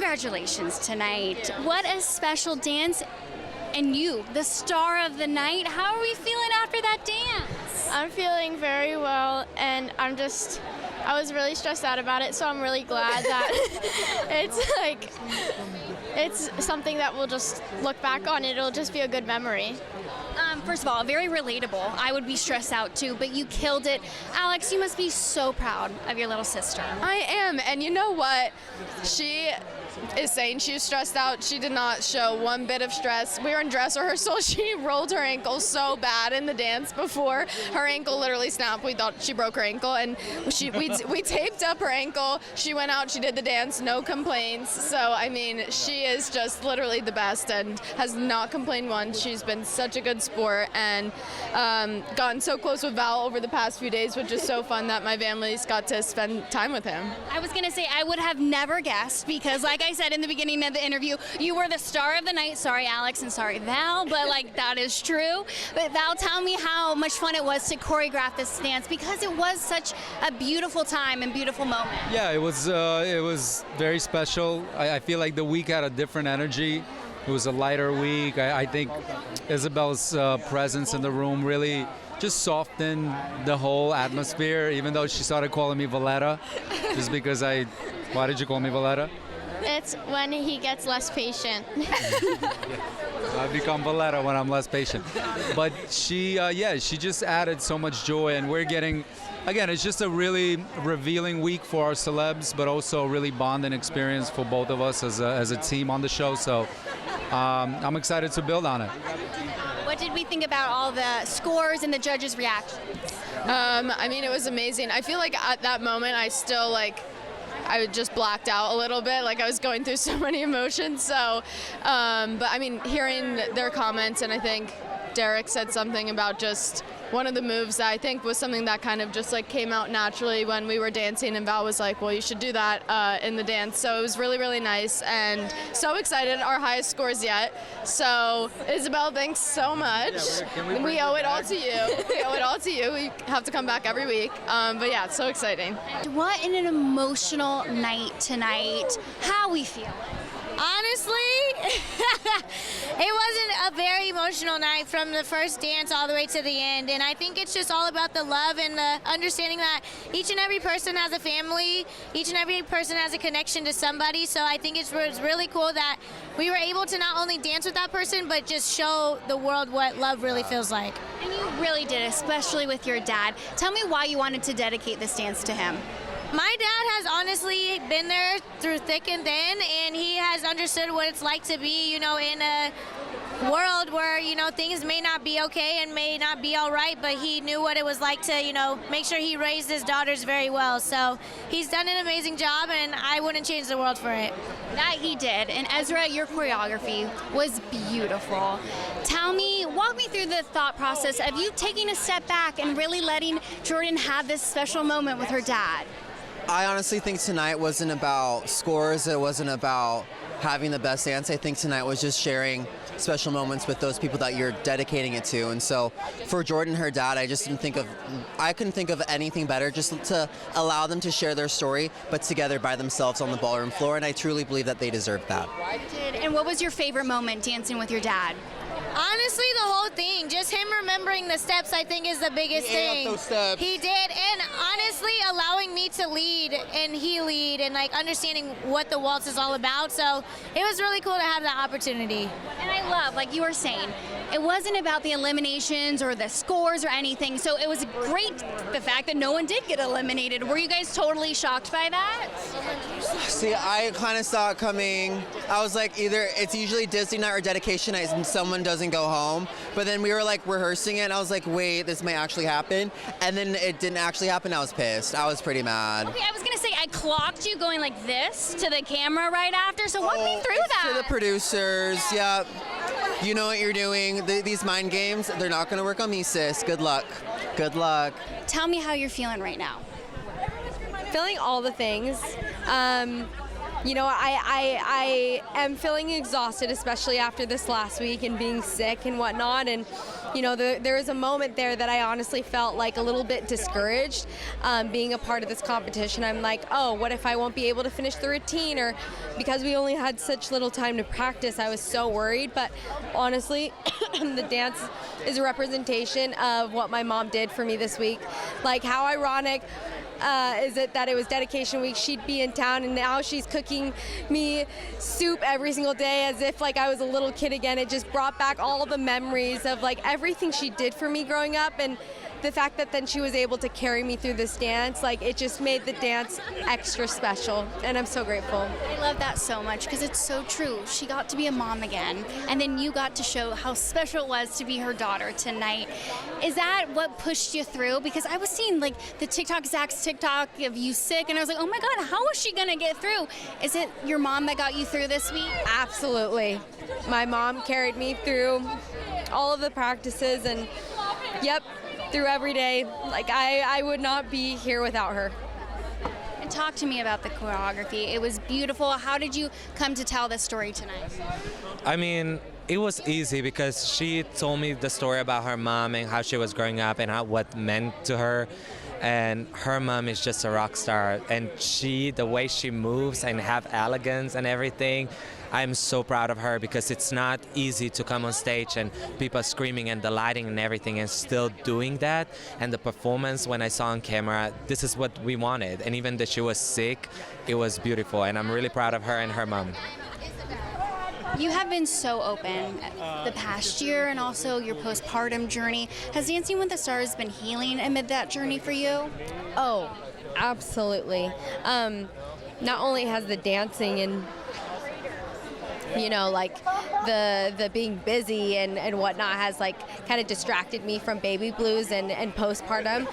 Congratulations tonight. What a special dance. And you, the star of the night, how are we feeling after that dance? I'm feeling very well, and I was really stressed out about it, so I'm really glad that it's something that we'll just look back on. It'll just be a good memory. First of all, very relatable. I would be stressed out too, but you killed it. Alix, you must be so proud of your little sister. I am, and you know what? She is saying she was stressed out. She did not show one bit of stress. We were in dress rehearsal. She rolled her ankle so bad in the dance before. Her ankle literally snapped. We thought she broke her ankle, and we taped up her ankle. She went out, she did the dance, no complaints. So, I mean, she is just literally the best and has not complained once. She's been such a good sport and gotten so close with Val over the past few days, which is so fun that my family's got to spend time with him. I was going to say, I would have never guessed because, like I said in the beginning of the interview, you were the star of the night. Sorry, Alix, and sorry, Val, but like that is true. But Val, tell me how much fun it was to choreograph this dance because it was such a beautiful time and beautiful moment. Yeah, it was very special. I feel like the week had a different energy. It was a lighter week. I think Isabel's presence in the room really just softened the whole atmosphere, even though she started calling me Valletta, just because why did you call me Valletta? It's when he gets less patient. I become Valletta when I'm less patient. But she just added so much joy, and we're getting, again, it's just a really revealing week for our celebs, but also a really bonding experience for both of us as a team on the show. So I'm excited to build on it. What did we think about all the scores and the judges' reactions? I mean, it was amazing. I feel like at that moment, I just blacked out a little bit, like I was going through so many emotions. So, but I mean, hearing their comments, and I think Derek said something about just one of the moves that I think was something that kind of just like came out naturally when we were dancing, and Val was like, well, you should do that in the dance. So it was really, really nice and so excited, our highest scores yet. So Isabel, thanks so much. We owe it all to you. We owe it all to you. We have to come back every week. But yeah, it's so exciting. What an emotional night tonight. How we feeling? Honestly, it wasn't a very emotional night from the first dance all the way to the end, and I think it's just all about the love and the understanding that each and every person has a family, each and every person has a connection to somebody, so I think it was really cool that we were able to not only dance with that person, but just show the world what love really feels like. And you really did, especially with your dad. Tell me why you wanted to dedicate this dance to him. My dad has honestly been there through thick and thin, and he has understood what it's like to be, in a world where, things may not be okay and may not be all right, but he knew what it was like to, make sure he raised his daughters very well. So he's done an amazing job, and I wouldn't change the world for it. That he did. And Ezra, your choreography was beautiful. Walk me through the thought process of you taking a step back and really letting Jordan have this special moment with her dad. I honestly think tonight wasn't about scores. It wasn't about having the best dance. I think tonight was just sharing special moments with those people that you're dedicating it to. And so for Jordan and her dad, I couldn't think of anything better just to allow them to share their story, but together by themselves on the ballroom floor. And I truly believe that they deserved that. And what was your favorite moment dancing with your dad? Honestly, the whole thing, just him remembering the steps, I think is the biggest thing. Those steps. He did, and honestly, allowing me to lead and he lead, and understanding what the waltz is all about. So it was really cool to have that opportunity. And I love, like you were saying, it wasn't about the eliminations or the scores or anything. So it was great the fact that no one did get eliminated. Were you guys totally shocked by that? See, I kind of saw it coming. I was like, either it's usually Disney night or dedication night and someone doesn't go home. But then we were like rehearsing it and I was like, wait, this might actually happen. And then it didn't actually happen. I was pissed. I was pretty mad. Okay, I was gonna say, I clocked you going like this to the camera right after. So walk me through that. To the producers, yeah. You know what you're doing. These mind games, they're not gonna work on me, sis. Good luck. Good luck. Tell me how you're feeling right now. Feeling all the things. I am feeling exhausted, especially after this last week and being sick and whatnot. And, you know, there was a moment there that I honestly felt like a little bit discouraged being a part of this competition. I'm like, oh, what if I won't be able to finish the routine? Or because we only had such little time to practice, I was so worried. But honestly, the dance is a representation of what my mom did for me this week. Like, how ironic is it that it was dedication week, she'd be in town, and now she's cooking me soup every single day as if like I was a little kid again. It just brought back all the memories of like everything she did for me growing up, and the fact that then she was able to carry me through this dance, like it just made the dance extra special, and I'm so grateful. I love that so much because it's so true. She got to be a mom again, and then you got to show how special it was to be her daughter tonight. Is that what pushed you through? Because I was seeing like the Zach's TikTok of you sick, and I was like, oh my God, how is she gonna get through? Is it your mom that got you through this week? Absolutely. My mom carried me through all of the practices, and yep, through every day. Like I would not be here without her. And talk to me about the choreography. It was beautiful. How did you come to tell this story tonight? I mean, it was easy because she told me the story about her mom and how she was growing up and what meant to her. And her mom is just a rock star, and the way she moves and have elegance and everything, I'm so proud of her because it's not easy to come on stage and people screaming and the lighting and everything and still doing that. And the performance, when I saw on camera, this is what we wanted. And even though she was sick, it was beautiful, and I'm really proud of her and her mom. You have been so open the past year and also your postpartum journey. Has Dancing with the Stars been healing amid that journey for you? Oh, absolutely. Not only has the dancing and you know, like the being busy and whatnot has like kind of distracted me from baby blues and postpartum.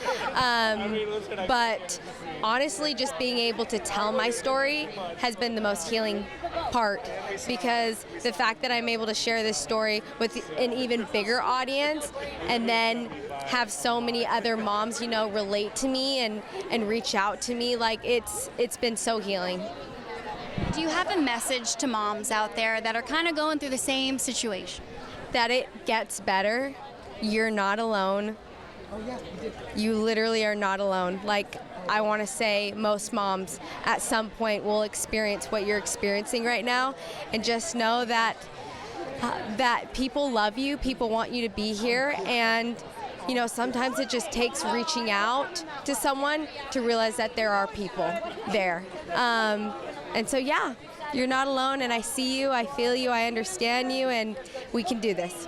But honestly, just being able to tell my story has been the most healing part, because the fact that I'm able to share this story with an even bigger audience and then have so many other moms, you know, relate to me and reach out to me, like it's been so healing. Do you have a message to moms out there that are kind of going through the same situation? That it gets better. You're not alone. You literally are not alone. Like, I want to say most moms at some point will experience what you're experiencing right now, and just know that that people love you, people want you to be here, and you know, sometimes it just takes reaching out to someone to realize that there are people there. And so, yeah, you're not alone, and I see you, I feel you, I understand you, and we can do this.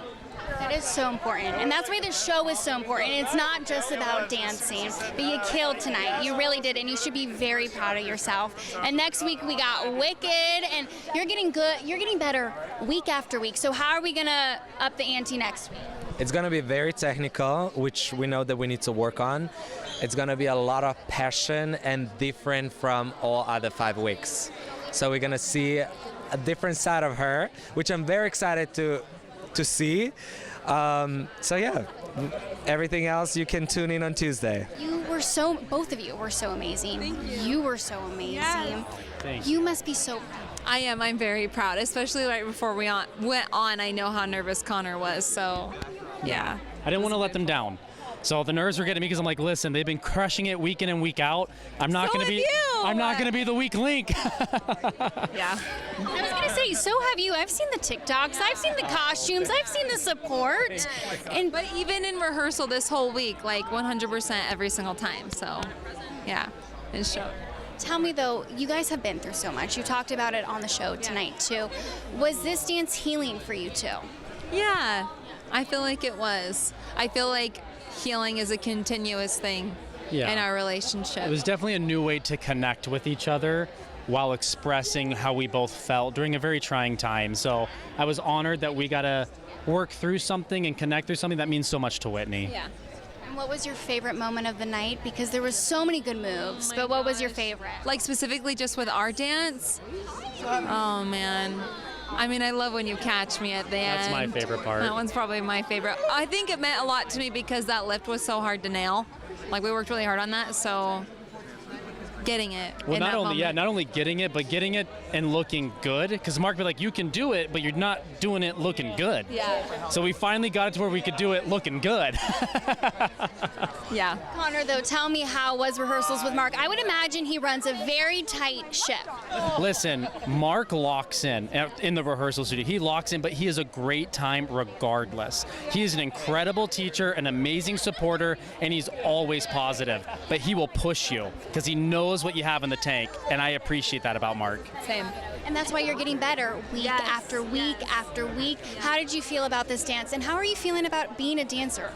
That is so important, and that's why the show is so important. It's not just about dancing, but you killed tonight. You really did, and you should be very proud of yourself. And next week we got Wicked, and you're getting good. You're getting better week after week. So how are we gonna up the ante next week? It's going to be very technical, which we know that we need to work on. It's going to be a lot of passion and different from all other 5 weeks. So we're going to see a different side of her, which I'm very excited to see. So yeah, everything else you can tune in on Tuesday. Both of you were so amazing. You were so amazing. Yes. You must be so proud. I am. I'm very proud, especially right before we went on. I know how nervous Connor was, so yeah. I didn't want to let them down. So the nerves were getting me because I'm like, listen, they've been crushing it week in and week out. I'm not going to be the weak link. Yeah. I was gonna say, so have you. I've seen the TikToks, I've seen the costumes, I've seen the support. But even in rehearsal this whole week, like 100% every single time. So yeah, it showed. Tell me though, you guys have been through so much. You talked about it on the show tonight too. Was this dance healing for you too? Yeah, I feel like it was. I feel like healing is a continuous thing in our relationship. It was definitely a new way to connect with each other while expressing how we both felt during a very trying time. So I was honored that we got to work through something and connect through something that means so much to Whitney. Yeah. And what was your favorite moment of the night? Because there was so many good moves, but what was your favorite? Like specifically just with our dance? Oh man. I mean, I love when you catch me at the end. That's my favorite part. That one's probably my favorite. I think it meant a lot to me because that lift was so hard to nail. Like, we worked really hard on that, so getting it. Well, in not that only moment. not only getting it, but getting it and looking good. Because Mark be like, you can do it, but you're not doing it looking good. Yeah. So we finally got it to where we could do it looking good. Yeah. Connor, though, tell me how was rehearsals with Mark? I would imagine he runs a very tight ship. Listen, Mark locks in the rehearsal studio. He locks in, but he has a great time regardless. He is an incredible teacher, an amazing supporter, and he's always positive. But he will push you because he knows what you have in the tank, and I appreciate that about Mark. Same. And that's why you're getting better week after week after week. How did you feel about this dance, and how are you feeling about being a dancer?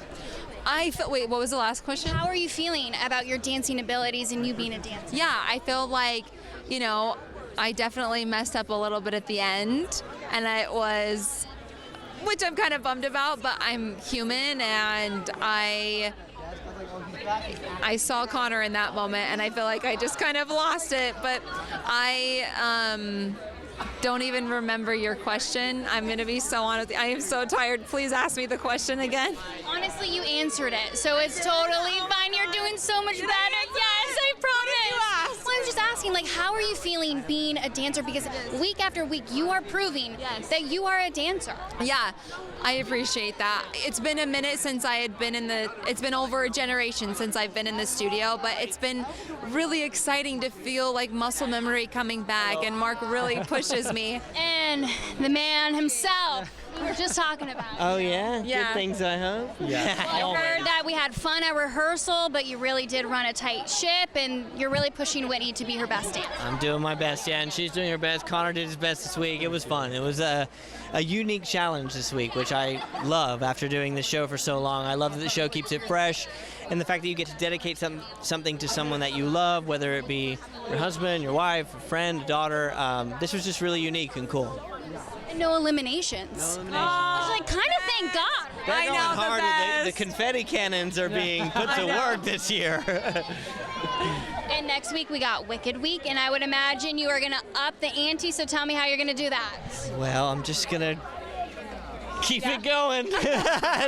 Wait, what was the last question? How are you feeling about your dancing abilities and you being a dancer? Yeah, I feel like, I definitely messed up a little bit at the end, and which I'm kind of bummed about, but I'm human, and I saw Connor in that moment, and I feel like I just kind of lost it, but I don't even remember your question. I'm going to be so honest. I am so tired. Please ask me the question again. Honestly, you answered it, so it's totally fine. You're doing so much better. Yes, I promise. Well, I'm just asking, how are you feeling being a dancer? Because week after week, you are proving that you are a dancer. Yeah, I appreciate that. It's been a minute since I had been it's been over a generation since I've been in the studio, but it's been really exciting to feel like muscle memory coming back, and Mark really pushes me. And the man himself, we were just talking about. Oh, yeah? Yeah. Good things, I hope? Yeah. I heard that we had fun at rehearsal, but you really did run a tight ship, and you're really pushing Whitney to be her best dancer. I'm doing my best, yeah, and she's doing her best. Connor did his best this week. It was fun. It was a unique challenge this week, which I love after doing the show for so long. I love that the show keeps it fresh, and the fact that you get to dedicate something to someone that you love, whether it be your husband, your wife, a friend, a daughter. This was just really unique and cool. And no eliminations. Which I kind of thank God. They're going hard. The confetti cannons are being put to work this year. And next week we got Wicked Week, and I would imagine you are going to up the ante, so tell me how you're going to do that. Well, I'm just going to keep it going.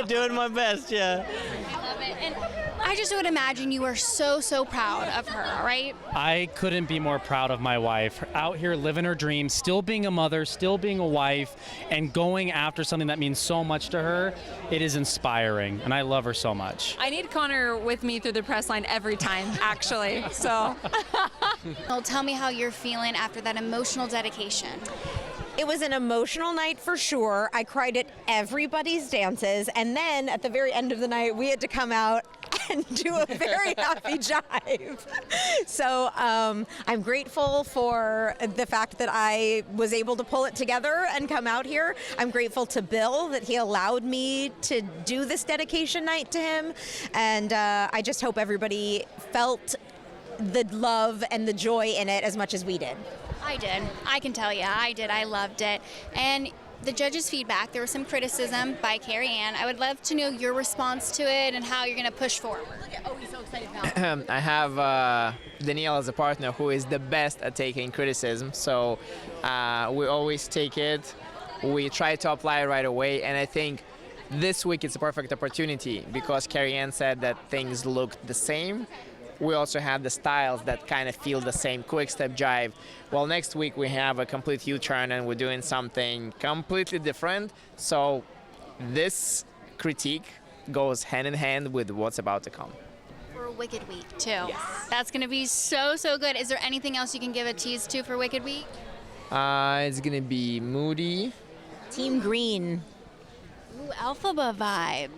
Doing my best, yeah. I love it. And I just would imagine you are so, so proud of her, right? I couldn't be more proud of my wife. Out here living her dream, still being a mother, still being a wife, and going after something that means so much to her. It is inspiring, and I love her so much. I need Connor with me through the press line every time, actually. So. Well, tell me how you're feeling after that emotional dedication. It was an emotional night for sure. I cried at everybody's dances, and then at the very end of the night, we had to come out and do a very happy jive. So I'm grateful for the fact that I was able to pull it together and come out here. I'm grateful to Bill that he allowed me to do this dedication night to him, and I just hope everybody felt the love and the joy in it as much as we did. I did. I can tell you, I did. I loved it. And the judges' feedback, there was some criticism by Carrie Ann. I would love to know your response to it and how you're going to push forward. Oh, he's so excited now. I have Danielle as a partner who is the best at taking criticism. So we always take it. We try to apply it right away. And I think this week it's a perfect opportunity because Carrie Ann said that things looked the same. We also have the styles that kind of feel the same, quick step jive. Well, next week we have a complete U-turn and we're doing something completely different. So this critique goes hand in hand with what's about to come. For Wicked Week, too. Yes. That's going to be so, so good. Is there anything else you can give a tease to for Wicked Week? It's going to be moody. Team Green. Ooh, Alphaba vibe.